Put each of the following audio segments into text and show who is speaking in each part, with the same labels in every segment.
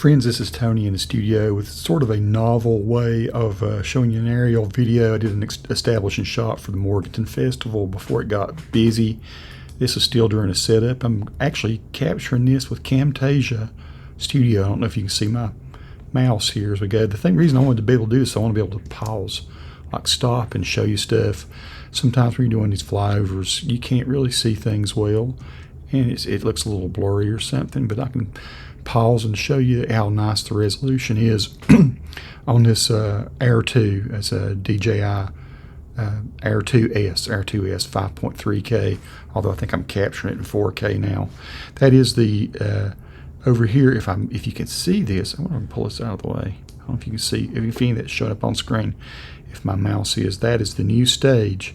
Speaker 1: Friends, this is Tony in the studio with sort of a novel way of showing you an aerial video. I did an establishing shot for the Morganton Festival before it got busy. This is still during a setup. I'm actually capturing this with Camtasia Studio. I don't know if you can see my mouse here as we go. The reason I wanted to be able to do this, I want to be able to pause, like stop and show you stuff. Sometimes when you're doing these flyovers, you can't really see things well, and it looks a little blurry or something, but I can pause and show you how nice the resolution is on this Air 2. It's a DJI Air 2S 5.3K, although I think I'm capturing it in 4K now. That is the over here. If you can see this, I want to pull this out of the way. I don't know if you can see, if you find that showing up on screen, if my mouse is, that is the new stage,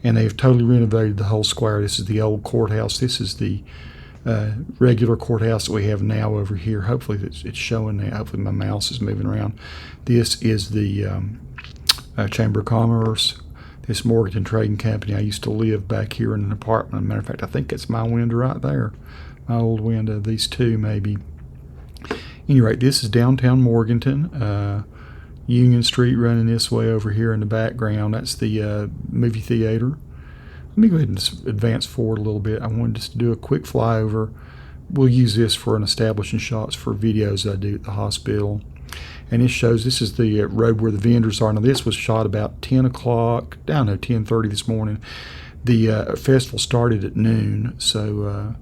Speaker 1: and they've totally renovated the whole square. This is the old courthouse. This is the regular courthouse that we have now over here. Hopefully it's showing that. Hopefully my mouse is moving around. This is the Chamber of Commerce. This Morganton Trading Company. I used to live back here in an apartment. As a matter of fact, I think that's my window right there. My old window. These two maybe. Anyway, this is Downtown Morganton. Union Street running this way over here in the background. That's the movie theater. Let me go ahead and advance forward a little bit. I wanted just to do a quick flyover. We'll use this for an establishing shots for videos that I do at the hospital. And this shows, this is the road where the vendors are. Now this was shot about 10 o'clock, I don't know, 10:30 this morning. The festival started at noon, so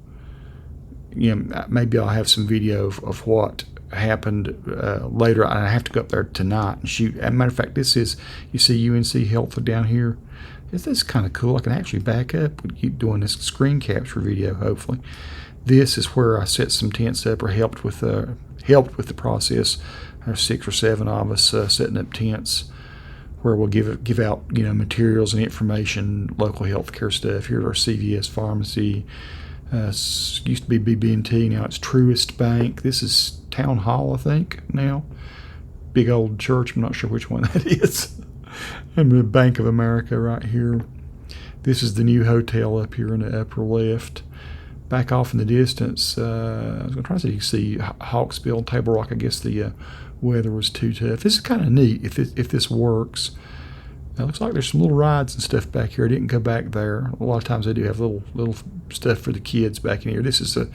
Speaker 1: maybe I'll have some video of what happened later. I have to go up there tonight and shoot. As a matter of fact, this is, you see UNC Health down here. This is kind of cool. I can actually back up and keep doing this screen capture video, hopefully. This is where I set some tents up, or helped with the process. There's 6 or 7 of us setting up tents where we'll give out materials and information, local healthcare stuff. Here's our CVS pharmacy. Used to be BB&T, now it's Truist Bank. This is Town Hall, I think, now. Big old church, I'm not sure which one that is. And the Bank of America right here. This is the new hotel up here in the upper left. Back off in the distance, I was going to try to see if you can see Hawksbill, Table Rock. I guess the weather was too tough. This is kind of neat if this works. It looks like there's some little rides and stuff back here. I didn't go back there. A lot of times they do have little stuff for the kids back in here. This is a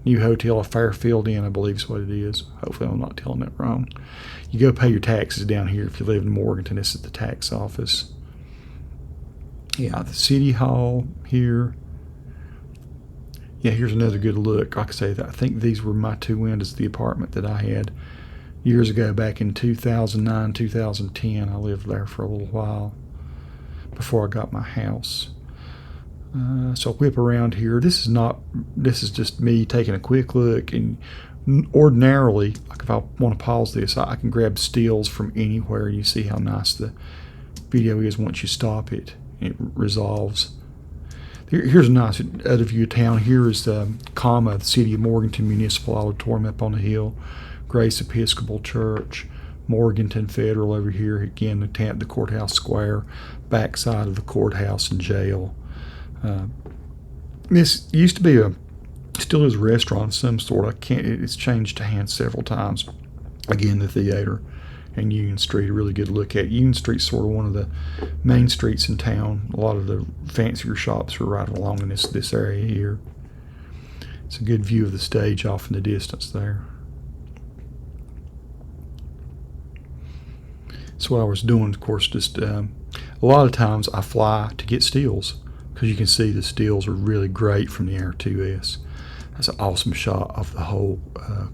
Speaker 1: new hotel, a Fairfield Inn, I believe is what it is. Hopefully I'm not telling that wrong. You go pay your taxes down here if you live in Morganton. This is the tax office. Yeah, the city hall here. Yeah, here's another good look. Like I say, I think these were my 2 windows of the apartment that I had years ago, back in 2009, 2010. I lived there for a little while before I got my house. So I'll whip around here. This is just me taking a quick look, and ordinarily, like if I want to pause this, I can grab stills from anywhere. You see how nice the video is once you stop it. It resolves. Here's a nice other view of town. Here is the City of Morganton Municipal Auditorium up on the hill. Grace Episcopal Church, Morganton Federal over here. Again, the courthouse square, backside of the courthouse and jail. This used to be still is a restaurant of some sort. It's changed hands several times. Again, the theater and Union Street, a really good look at. Union Street's sort of one of the main streets in town. A lot of the fancier shops are right along in this area here. It's a good view of the stage off in the distance there. So what I was doing, of course, just a lot of times I fly to get stills, because you can see the stills are really great from the Air 2S. That's an awesome shot of the whole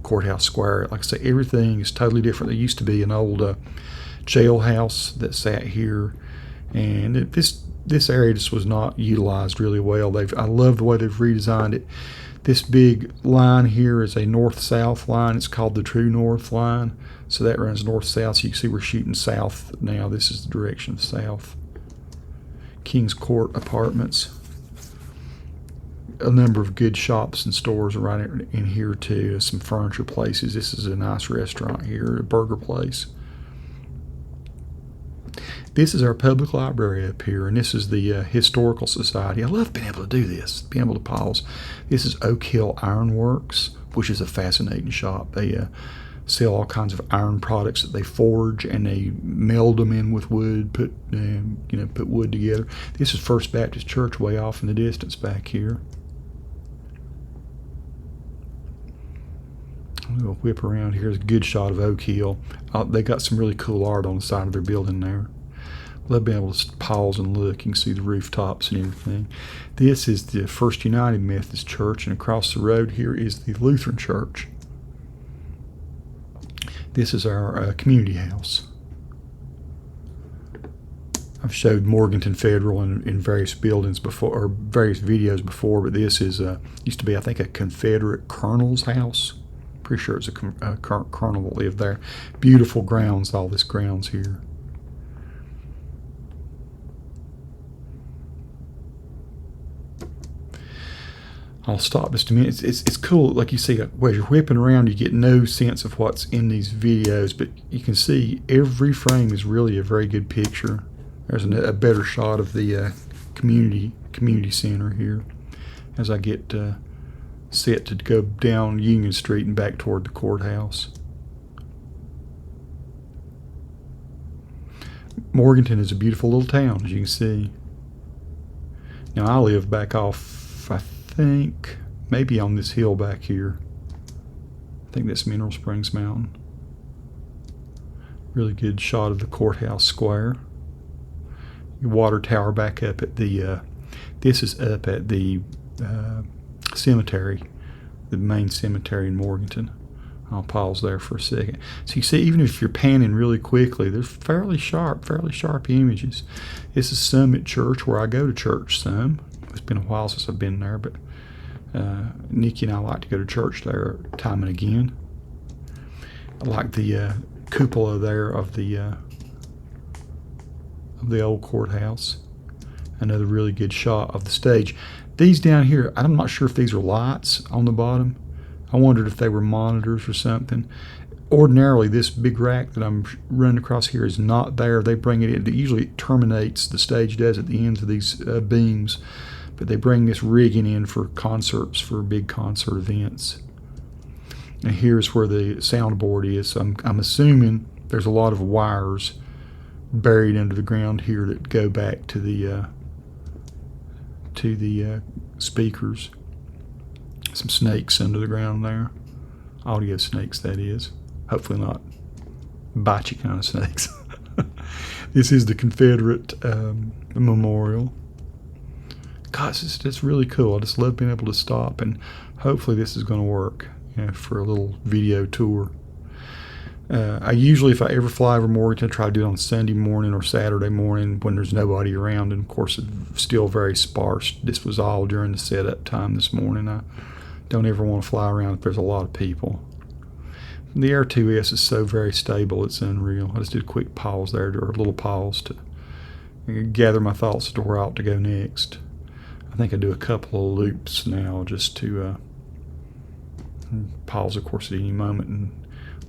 Speaker 1: courthouse square. Like I say, everything is totally different. There used to be an old jailhouse that sat here, and this area just was not utilized really well. I love the way they've redesigned it. This big line here is a north-south line. It's called the True North line. So that runs north-south. So you can see we're shooting south now. This is the direction south. Kings Court Apartments. A number of good shops and stores right in here too. Some furniture places. This is a nice restaurant here, a burger place. This is our public library up here, and this is the Historical Society. I love being able to do this, being able to pause. This is Oak Hill Ironworks, which is a fascinating shop. They sell all kinds of iron products that they forge, and they meld them in with wood, put wood together. This is First Baptist Church way off in the distance back here. I'm going to whip around. Here's a good shot of Oak Hill. They got some really cool art on the side of their building there. Love being able to pause and look. You can see the rooftops and everything. This is the First United Methodist Church, and across the road here is the Lutheran Church. This is our community house. I've showed Morganton Federal in various buildings before, or various videos before, but this is used to be, I think, a Confederate colonel's house. Pretty sure it's a colonel that lived there. Beautiful grounds, all this grounds here. I'll stop just a minute. It's cool. Like you see, as you're whipping around, you get no sense of what's in these videos, but you can see every frame is really a very good picture. There's a better shot of the community center here as I get set to go down Union Street and back toward the courthouse. Morganton is a beautiful little town, as you can see. Now I live back off, I think, maybe on this hill back here. I think that's Mineral Springs Mountain. Really good shot of the courthouse square. Your water tower back up at the, this is up at the cemetery, the main cemetery in Morganton. I'll pause there for a second. So you see, even if you're panning really quickly, there's fairly sharp images. This is Summit Church, where I go to church some. It's been a while since I've been there, but Nikki and I like to go to church there time and again. I like the cupola there of the old courthouse. Another really good shot of the stage. These down here, I'm not sure if these are lights on the bottom. I wondered if they were monitors or something. Ordinarily, this big rack that I'm running across here is not there. They bring it in. Usually it terminates, the stage does, at the ends of these beams. But they bring this rigging in for concerts, for big concert events. And here's where the soundboard is. I'm assuming there's a lot of wires buried under the ground here that go back to the speakers. Some snakes under the ground there. Audio snakes, that is. Hopefully not bite you kind of snakes. This is the Confederate memorial. Gosh, it's really cool. I just love being able to stop, and hopefully this is going to work, for a little video tour. I usually, if I ever fly over Morganton, try to do it on Sunday morning or Saturday morning when there's nobody around, and of course it's still very sparse. This was all during the setup time this morning. I don't ever want to fly around if there's a lot of people. The R2S is so very stable, it's unreal. I just did a quick pause there, or a little pause to gather my thoughts as to where I ought to go next. I think I do a couple of loops now just to pause, of course, at any moment and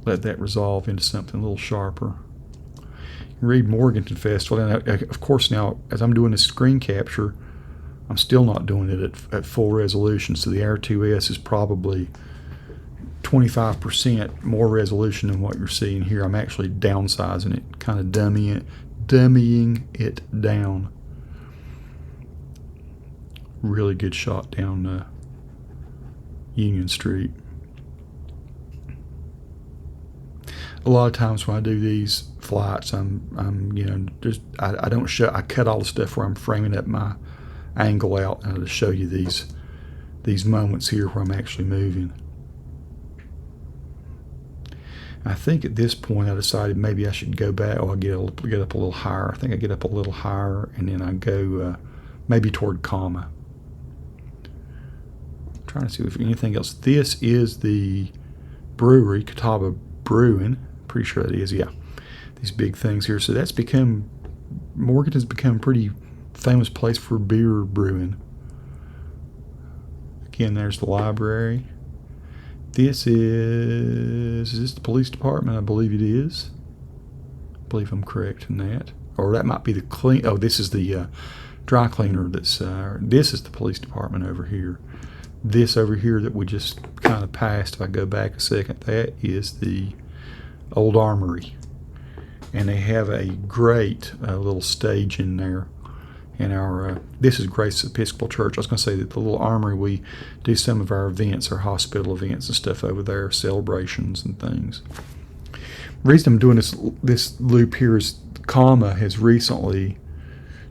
Speaker 1: let that resolve into something a little sharper. Read Morganton Festival, and of course now, as I'm doing this screen capture, I'm still not doing it at full resolution, so the R2S is probably 25% more resolution than what you're seeing here. I'm actually downsizing it, kind of dummying it down. Really good shot down Union Street. A lot of times when I do these flights, I don't show. I cut all the stuff where I'm framing up my angle out, and I just show you these moments here where I'm actually moving. I think at this point I decided maybe I should go back. I get up a little higher. I think I get up a little higher, and then I go maybe toward comma. I'm trying to see if anything else. This is the brewery, Catawba Brewing. Pretty sure that is, yeah. These big things here. So that's Morganton's become a pretty famous place for beer brewing. Again, there's the library. Is this the police department? I believe it is. I believe I'm correct in that. Or that might be the this is the dry cleaner this is the police department over here. This over here that we just kind of passed, if I go back a second, that is the old Armory. And they have a great little stage in there. And this is Grace Episcopal Church. I was going to say that the little Armory, we do some of our events, our hospital events and stuff over there, celebrations and things. The reason I'm doing this loop here is Comma has recently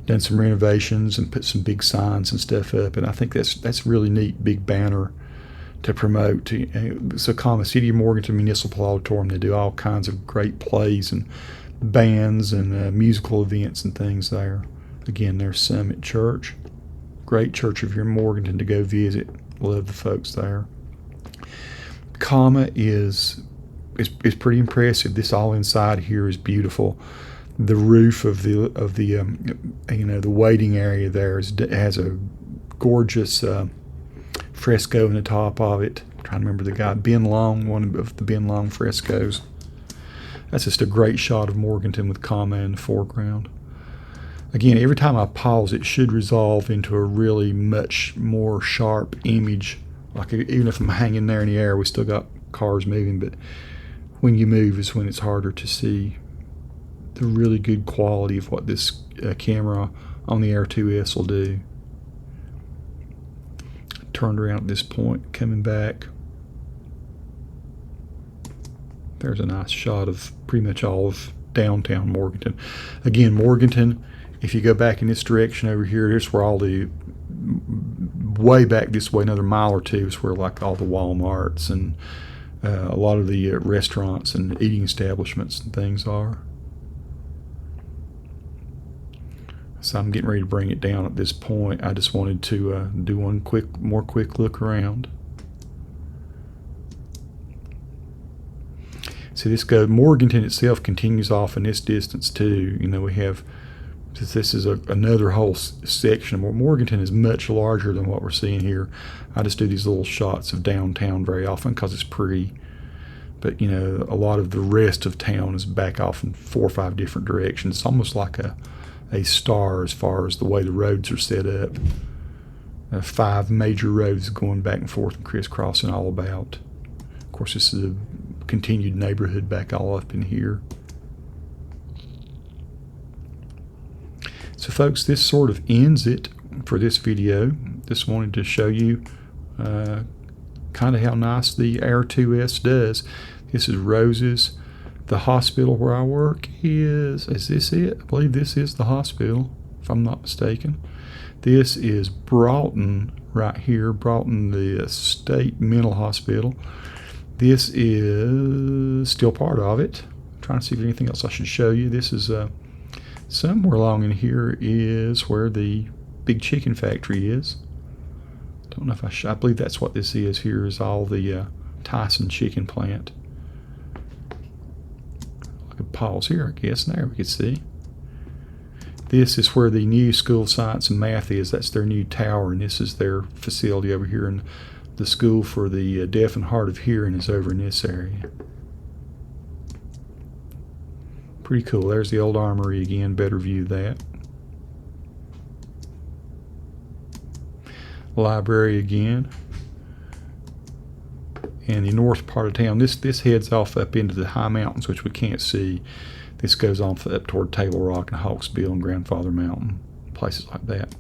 Speaker 1: done some renovations and put some big signs and stuff up, and I think that's really neat, big banner to promote. So Comma, City of Morganton Municipal Auditorium, they do all kinds of great plays and bands and musical events and things there. Again, there's Summit Church, great church if you're in Morganton to go visit. Love the folks there. Comma is pretty impressive. This all inside here is beautiful. The roof of the the waiting area there has a gorgeous fresco in the top of it. I'm trying to remember the guy, Ben Long, one of the Ben Long frescoes. That's just a great shot of Morganton with Comma in the foreground. Again, every time I pause, it should resolve into a really much more sharp image. Like even if I'm hanging there in the air, we still got cars moving, but when you move is when it's harder to see the really good quality of what this camera on the R2S will do. Turned around at this point, coming back. There's a nice shot of pretty much all of downtown Morganton. Again, Morganton, if you go back in this direction over here, here's where all the, way back this way, another mile or two, is where like all the Walmarts and a lot of the restaurants and eating establishments and things are. So I'm getting ready to bring it down at this point. I just wanted to do one more quick look around. See, Morganton itself continues off in this distance too. We have, this is another whole section. Morganton is much larger than what we're seeing here. I just do these little shots of downtown very often because it's pretty. But a lot of the rest of town is back off in 4 or 5 different directions. It's almost like a star as far as the way the roads are set up. 5 major roads going back and forth and crisscrossing all about. Of course, this is a continued neighborhood back all up in here. So folks, this sort of ends it for this video. Just wanted to show you kind of how nice the R2S does. This is Rose's. The hospital where I work is this it? I believe this is the hospital, if I'm not mistaken. This is Broughton right here, Broughton, the State Mental Hospital. This is still part of it. I'm trying to see if there's anything else I should show you. This is somewhere along in here is where the big chicken factory is. Don't know if I believe that's what this is. Here is all the Tyson chicken plant. I could pause here, I guess. There we can see. This is where the new School of Science and Math is. That's their new tower, and this is their facility over here. And the school for the deaf and hard of hearing is over in this area. Pretty cool. There's the old Armory again. Better view that. Library again. And the north part of town, this heads off up into the high mountains, which we can't see. This goes on up toward Table Rock and Hawksbill and Grandfather Mountain, places like that.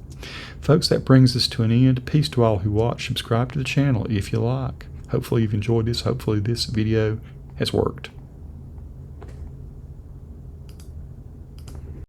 Speaker 1: Folks, that brings us to an end. Peace to all who watch. Subscribe to the channel if you like. Hopefully you've enjoyed this. Hopefully this video has worked.